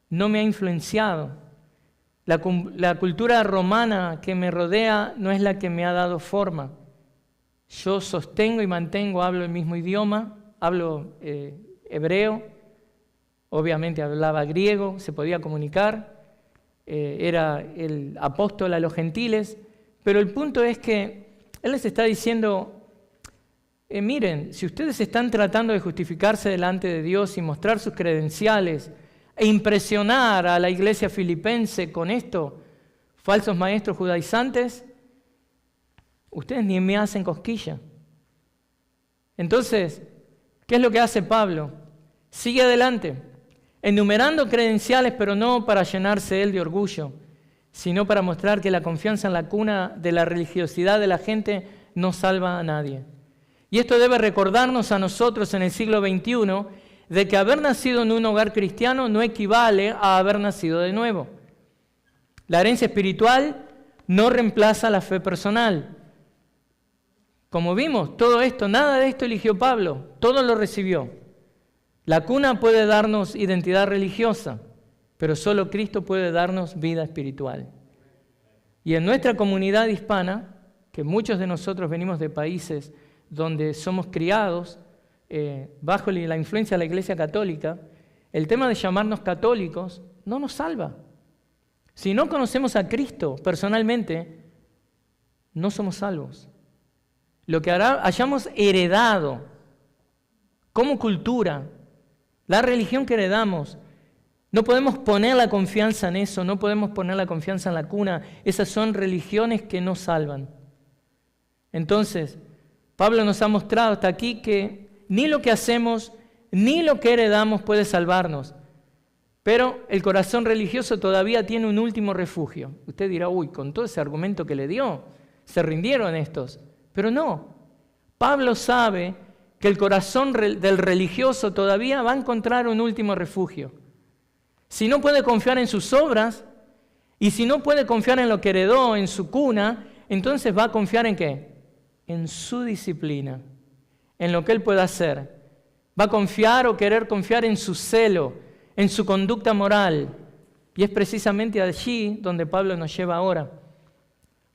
no me ha influenciado. La cultura romana que me rodea no es la que me ha dado forma. Yo sostengo y mantengo, hablo el mismo idioma, hablo hebreo, obviamente hablaba griego, se podía comunicar, era el apóstol a los gentiles, pero el punto es que él les está diciendo, miren, si ustedes están tratando de justificarse delante de Dios y mostrar sus credenciales e impresionar a la iglesia filipense con esto, falsos maestros judaizantes, ustedes ni me hacen cosquilla. Entonces, ¿qué es lo que hace Pablo? Sigue adelante, enumerando credenciales, pero no para llenarse él de orgullo, sino para mostrar que la confianza en la cuna de la religiosidad de la gente no salva a nadie. Y esto debe recordarnos a nosotros en el siglo XXI de que haber nacido en un hogar cristiano no equivale a haber nacido de nuevo. La herencia espiritual no reemplaza la fe personal. Como vimos, todo esto, nada de esto eligió Pablo, todo lo recibió. La cuna puede darnos identidad religiosa, pero solo Cristo puede darnos vida espiritual. Y en nuestra comunidad hispana, que muchos de nosotros venimos de países donde somos criados bajo la influencia de la Iglesia Católica, el tema de llamarnos católicos no nos salva. Si no conocemos a Cristo personalmente, no somos salvos. Lo que hayamos heredado como cultura, la religión que heredamos, No podemos poner la confianza en eso, no podemos poner la confianza en la cuna. Esas son religiones que no salvan. Entonces, Pablo nos ha mostrado hasta aquí que ni lo que hacemos, ni lo que heredamos puede salvarnos. Pero el corazón religioso todavía tiene un último refugio. Usted dirá, uy, con todo ese argumento que le dio, se rindieron estos. Pero no, Pablo sabe que el corazón del religioso todavía va a encontrar un último refugio. Si no puede confiar en sus obras, y si no puede confiar en lo que heredó, en su cuna, entonces va a confiar ¿en qué? En su disciplina, en lo que él pueda hacer. Va a confiar o querer confiar en su celo, en su conducta moral. Y es precisamente allí donde Pablo nos lleva ahora.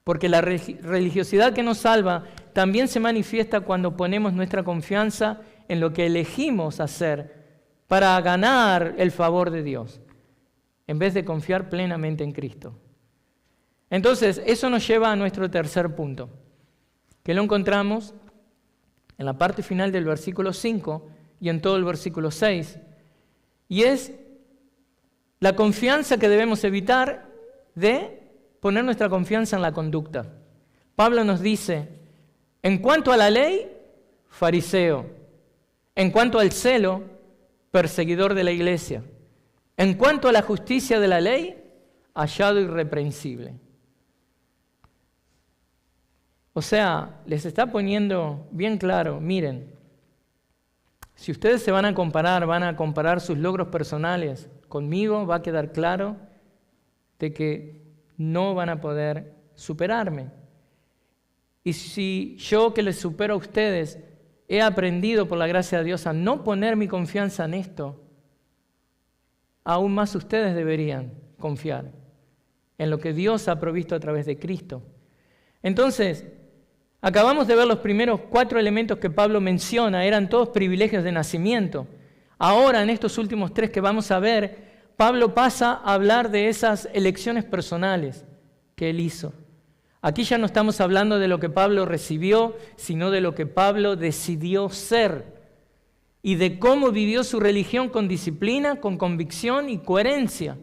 Porque la religiosidad que nos salva también se manifiesta cuando ponemos nuestra confianza en lo que elegimos hacer para ganar el favor de Dios, en vez de confiar plenamente en Cristo. Entonces, eso nos lleva a nuestro tercer punto, que lo encontramos en la parte final del versículo 5 y en todo el versículo 6, y es la confianza que debemos evitar de poner nuestra confianza en la conducta. Pablo nos dice, en cuanto a la ley, fariseo, en cuanto al celo, perseguidor de la iglesia, en cuanto a la justicia de la ley, hallado irreprensible. O sea, les está poniendo bien claro, miren, si ustedes se van a comparar sus logros personales conmigo, va a quedar claro de que no van a poder superarme. Y si yo que les supero a ustedes he aprendido por la gracia de Dios a no poner mi confianza en esto, aún más ustedes deberían confiar en lo que Dios ha provisto a través de Cristo. Entonces, acabamos de ver los primeros 4 elementos que Pablo menciona, eran todos privilegios de nacimiento. Ahora, en estos últimos 3 que vamos a ver, Pablo pasa a hablar de esas elecciones personales que él hizo. Aquí ya no estamos hablando de lo que Pablo recibió, sino de lo que Pablo decidió ser y de cómo vivió su religión con disciplina, con convicción y coherencia.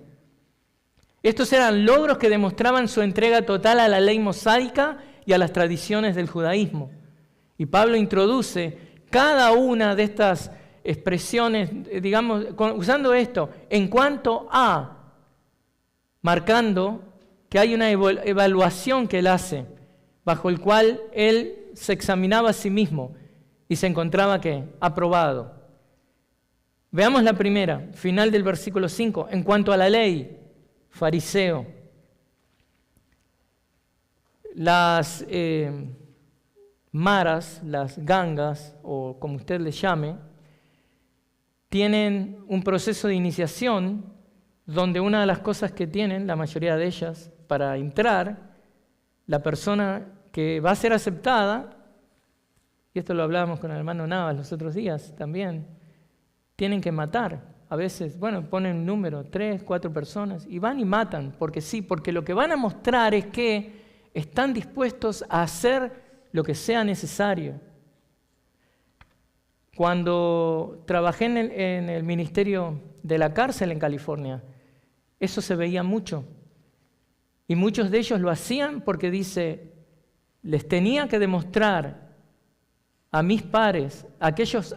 Estos eran logros que demostraban su entrega total a la ley mosaica y a las tradiciones del judaísmo. Y Pablo introduce cada una de estas expresiones, digamos, usando esto, en cuanto a, marcando que hay una evaluación que él hace, bajo el cual él se examinaba a sí mismo y se encontraba ¿qué? Aprobado. Veamos la primera, final del versículo 5, en cuanto a la ley, fariseo. Las maras, las gangas, o como usted les llame, tienen un proceso de iniciación donde una de las cosas que tienen, la mayoría de ellas, para entrar, la persona que va a ser aceptada, y esto lo hablábamos con el hermano Navas los otros días también, tienen que matar. A veces, ponen un número, 3, 4 personas, y van y matan, porque sí, porque lo que van a mostrar es que están dispuestos a hacer lo que sea necesario. Cuando trabajé en el ministerio de la cárcel en California, eso se veía mucho. Y muchos de ellos lo hacían porque dice, les tenía que demostrar a mis pares, a aquellos,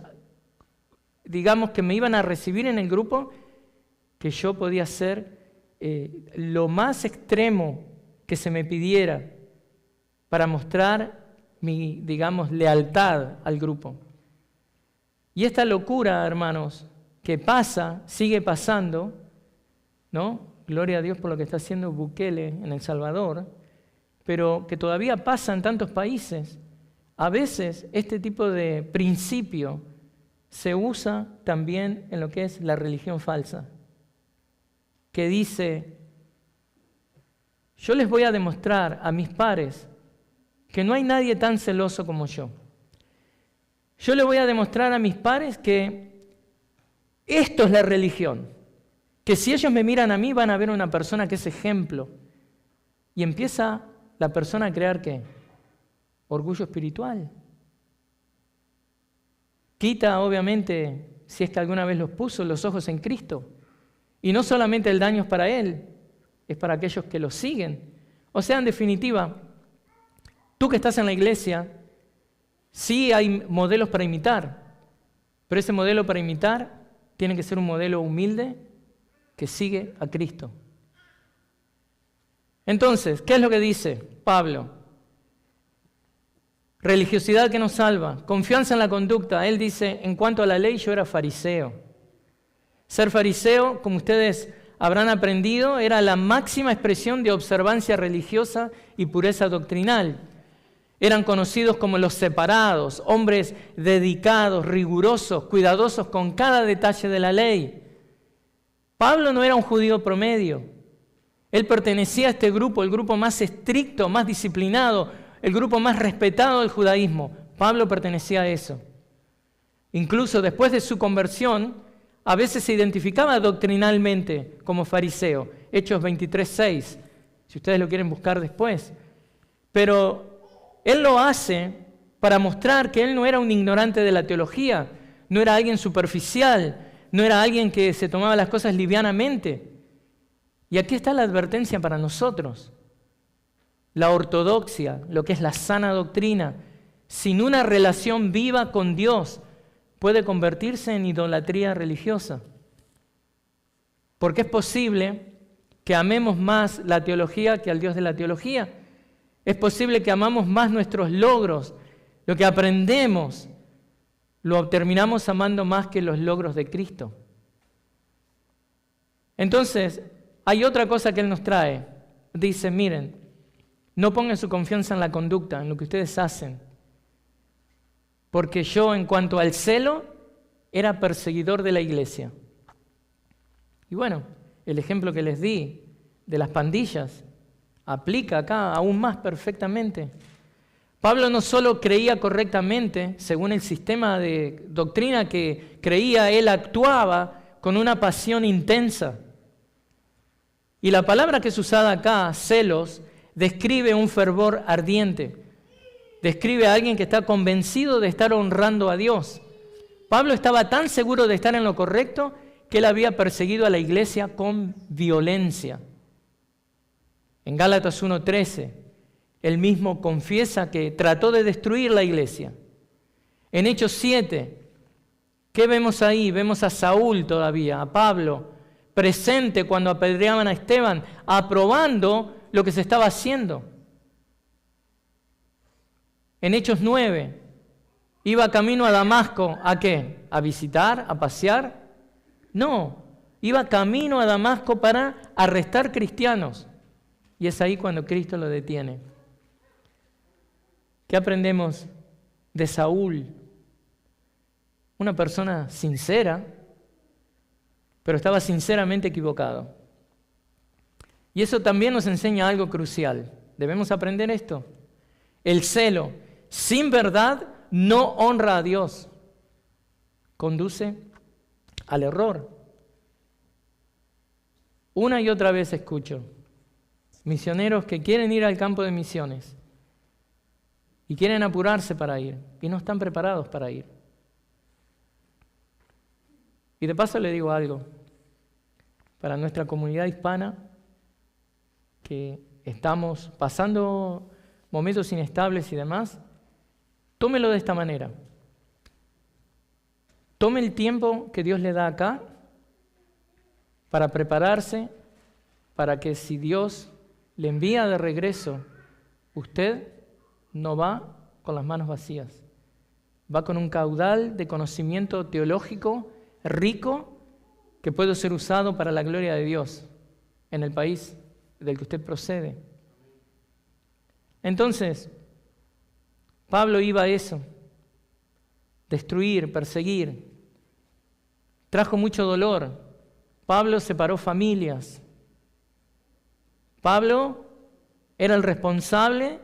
digamos, que me iban a recibir en el grupo, que yo podía ser lo más extremo que se me pidiera para mostrar mi, digamos, lealtad al grupo. Y esta locura, hermanos, que pasa, sigue pasando, ¿no? Gloria a Dios por lo que está haciendo Bukele en El Salvador, pero que todavía pasa en tantos países. A veces este tipo de principio se usa también en lo que es la religión falsa, que dice, yo les voy a demostrar a mis pares que no hay nadie tan celoso como yo. Yo les voy a demostrar a mis pares que esto es la religión, que si ellos me miran a mí van a ver una persona que es ejemplo. Y empieza la persona a crear ¿qué? Orgullo espiritual. Quita, obviamente, si es que alguna vez los puso, los ojos en Cristo. Y no solamente el daño es para él, es para aquellos que lo siguen. O sea, en definitiva, tú que estás en la iglesia, sí hay modelos para imitar, pero ese modelo para imitar tiene que ser un modelo humilde que sigue a Cristo. Entonces, ¿qué es lo que dice Pablo? Religiosidad que nos salva, confianza en la conducta. Él dice, en cuanto a la ley, yo era fariseo. Ser fariseo, como ustedes habrán aprendido, era la máxima expresión de observancia religiosa y pureza doctrinal. Eran conocidos como los separados, hombres dedicados, rigurosos, cuidadosos con cada detalle de la ley. Pablo no era un judío promedio. Él pertenecía a este grupo, el grupo más estricto, más disciplinado, el grupo más respetado del judaísmo. Pablo pertenecía a eso. Incluso después de su conversión, a veces se identificaba doctrinalmente como fariseo. Hechos 23:6, si ustedes lo quieren buscar después. Pero él lo hace para mostrar que él no era un ignorante de la teología, no era alguien superficial, no era alguien que se tomaba las cosas livianamente. Y aquí está la advertencia para nosotros. La ortodoxia, lo que es la sana doctrina, sin una relación viva con Dios, puede convertirse en idolatría religiosa. Porque es posible que amemos más la teología que al Dios de la teología. Es posible que amamos más nuestros logros, lo que aprendemos, lo terminamos amando más que los logros de Cristo. Entonces, hay otra cosa que Él nos trae. Dice, miren, no pongan su confianza en la conducta, en lo que ustedes hacen. Porque yo, en cuanto al celo, era perseguidor de la iglesia. Y bueno, el ejemplo que les di de las pandillas aplica acá aún más perfectamente. Pablo no solo creía correctamente, según el sistema de doctrina que creía, él actuaba con una pasión intensa. Y la palabra que es usada acá, celos, describe un fervor ardiente. Describe a alguien que está convencido de estar honrando a Dios. Pablo estaba tan seguro de estar en lo correcto que él había perseguido a la iglesia con violencia. En Gálatas 1:13, él mismo confiesa que trató de destruir la iglesia. En Hechos 7, ¿qué vemos ahí? Vemos a Saúl todavía, a Pablo, presente cuando apedreaban a Esteban, aprobando lo que se estaba haciendo. En Hechos 9, iba camino a Damasco, ¿a qué? ¿A visitar? ¿A pasear? No, iba camino a Damasco para arrestar cristianos. Y es ahí cuando Cristo lo detiene. ¿Qué aprendemos de Saúl? Una persona sincera, pero estaba sinceramente equivocado. Y eso también nos enseña algo crucial. Debemos aprender esto. El celo sin verdad no honra a Dios. Conduce al error. Una y otra vez escucho misioneros que quieren ir al campo de misiones y quieren apurarse para ir y no están preparados para ir. Y de paso le digo algo, para nuestra comunidad hispana, que estamos pasando momentos inestables y demás, tómelo de esta manera. Tome el tiempo que Dios le da acá para prepararse, para que si Dios le envía de regreso, usted no va con las manos vacías. Va con un caudal de conocimiento teológico rico que puede ser usado para la gloria de Dios en el país del que usted procede. Entonces, Pablo iba a eso, destruir, perseguir. Trajo mucho dolor. Pablo separó familias. Pablo era el responsable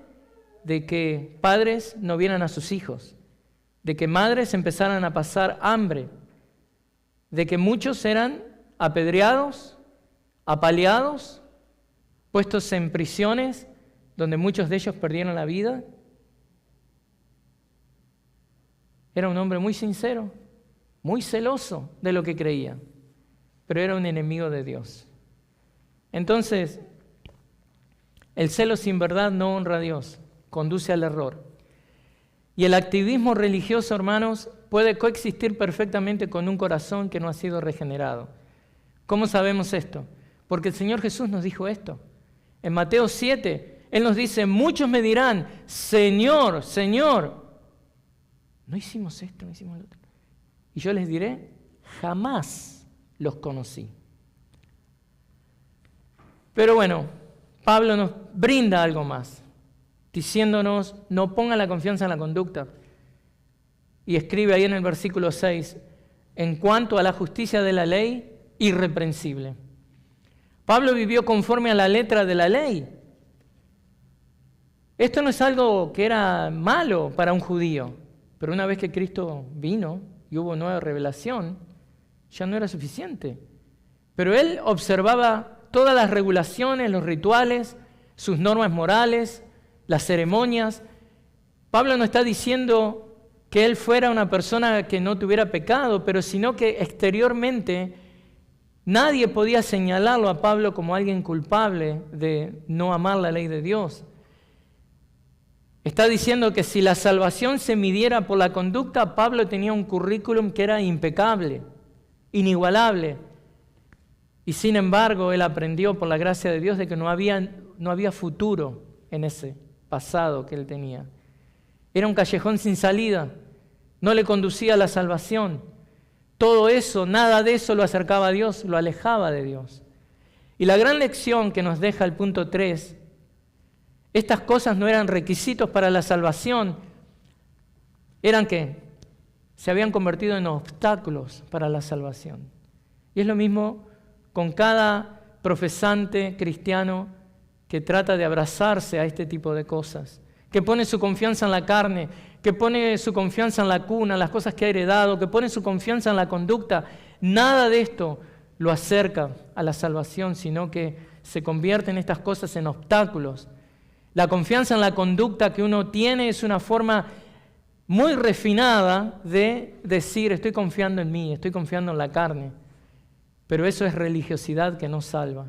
de que padres no vieran a sus hijos, de que madres empezaran a pasar hambre, de que muchos eran apedreados, apaleados, puestos en prisiones donde muchos de ellos perdieron la vida. Era un hombre muy sincero, muy celoso de lo que creía. pero era un enemigo de Dios. Entonces, el celo sin verdad no honra a Dios, conduce al error. Y el activismo religioso, hermanos, puede coexistir perfectamente con un corazón que no ha sido regenerado. ¿Cómo sabemos esto? Porque el Señor Jesús nos dijo esto. En Mateo 7, Él nos dice, muchos me dirán, Señor, Señor, no hicimos esto, no hicimos lo otro. Y yo les diré, jamás los conocí. Pero bueno, Pablo nos brinda algo más, diciéndonos, no pongan la confianza en la conducta. Y escribe ahí en el versículo 6, en cuanto a la justicia de la ley, irreprensible. Pablo vivió conforme a la letra de la ley. Esto no es algo que era malo para un judío, pero una vez que Cristo vino y hubo nueva revelación, ya no era suficiente. Pero él observaba todas las regulaciones, los rituales, sus normas morales, las ceremonias. Pablo no está diciendo que él fuera una persona que no tuviera pecado, pero sino que exteriormente nadie podía señalarlo a Pablo como alguien culpable de no amar la ley de Dios. Está diciendo que si la salvación se midiera por la conducta, Pablo tenía un currículum que era impecable, inigualable. Y sin embargo, él aprendió por la gracia de Dios de que no había futuro en ese pasado que él tenía. Era un callejón sin salida, no le conducía a la salvación. Todo eso, nada de eso lo acercaba a Dios, lo alejaba de Dios. Y la gran lección que nos deja el punto 3, estas cosas no eran requisitos para la salvación, eran que se habían convertido en obstáculos para la salvación. Y es lo mismo con cada profesante cristiano que trata de abrazarse a este tipo de cosas, que pone su confianza en la carne, que pone su confianza en la cuna, en las cosas que ha heredado, que pone su confianza en la conducta. Nada de esto lo acerca a la salvación, sino que se convierten estas cosas en obstáculos. La confianza en la conducta que uno tiene es una forma muy refinada de decir, estoy confiando en mí, estoy confiando en la carne. Pero eso es religiosidad que no salva.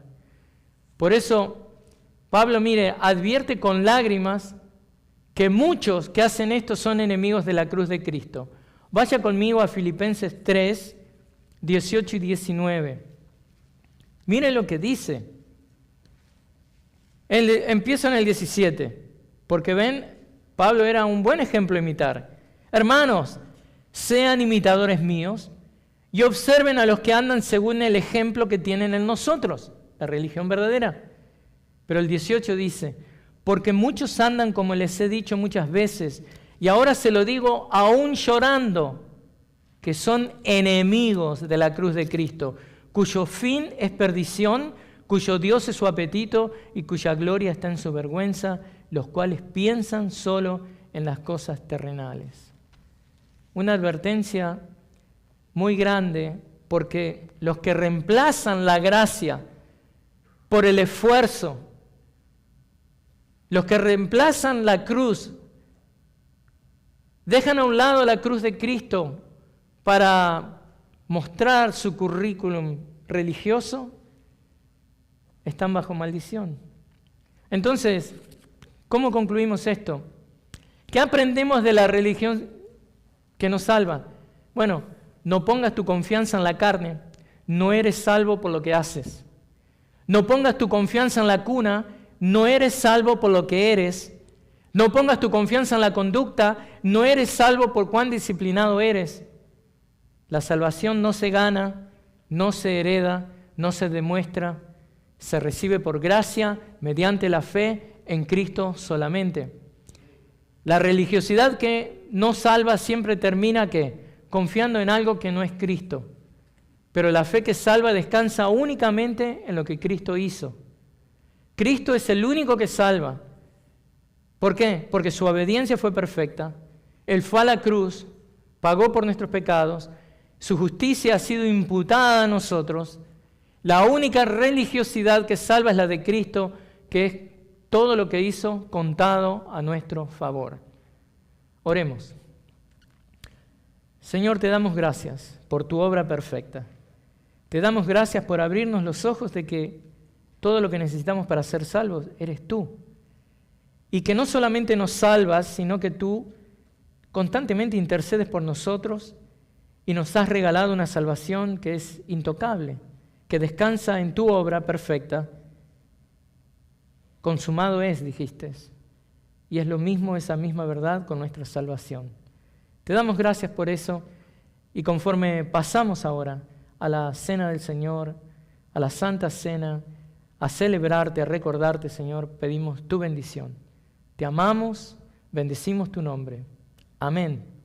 Por eso, Pablo, mire, advierte con lágrimas que muchos que hacen esto son enemigos de la cruz de Cristo. Vaya conmigo a Filipenses 3, 18 y 19. Mire lo que dice. Empieza en el 17, porque ven, Pablo era un buen ejemplo a imitar. Hermanos, sean imitadores míos y observen a los que andan según el ejemplo que tienen en nosotros, la religión verdadera. Pero el 18 dice, porque muchos andan como les he dicho muchas veces, y ahora se lo digo aún llorando, que son enemigos de la cruz de Cristo, cuyo fin es perdición, cuyo Dios es su apetito y cuya gloria está en su vergüenza, los cuales piensan solo en las cosas terrenales. Una advertencia muy grande, porque los que reemplazan la gracia por el esfuerzo, los que reemplazan la cruz, dejan a un lado la cruz de Cristo para mostrar su currículum religioso, están bajo maldición. Entonces, ¿cómo concluimos esto? ¿Qué aprendemos de la religión que nos salva? Bueno, no pongas tu confianza en la carne, no eres salvo por lo que haces. No pongas tu confianza en la cuna, no eres salvo por lo que eres. No pongas tu confianza en la conducta, no eres salvo por cuán disciplinado eres. La salvación no se gana, no se hereda, no se demuestra, se recibe por gracia, mediante la fe en Cristo solamente. La religiosidad que no salva siempre termina ¿qué? Confiando en algo que no es Cristo. Pero la fe que salva descansa únicamente en lo que Cristo hizo. Cristo es el único que salva. ¿Por qué? Porque su obediencia fue perfecta. Él fue a la cruz, pagó por nuestros pecados, su justicia ha sido imputada a nosotros. La única religiosidad que salva es la de Cristo, que es todo lo que hizo contado a nuestro favor. Oremos. Señor, te damos gracias por tu obra perfecta. Te damos gracias por abrirnos los ojos de que todo lo que necesitamos para ser salvos eres tú. Y que no solamente nos salvas, sino que tú constantemente intercedes por nosotros y nos has regalado una salvación que es intocable, que descansa en tu obra perfecta. Consumado es, dijiste. Y es lo mismo, esa misma verdad con nuestra salvación. Te damos gracias por eso y conforme pasamos ahora a la cena del Señor, a la Santa Cena, a celebrarte, a recordarte, Señor, pedimos tu bendición. Te amamos, bendecimos tu nombre. Amén.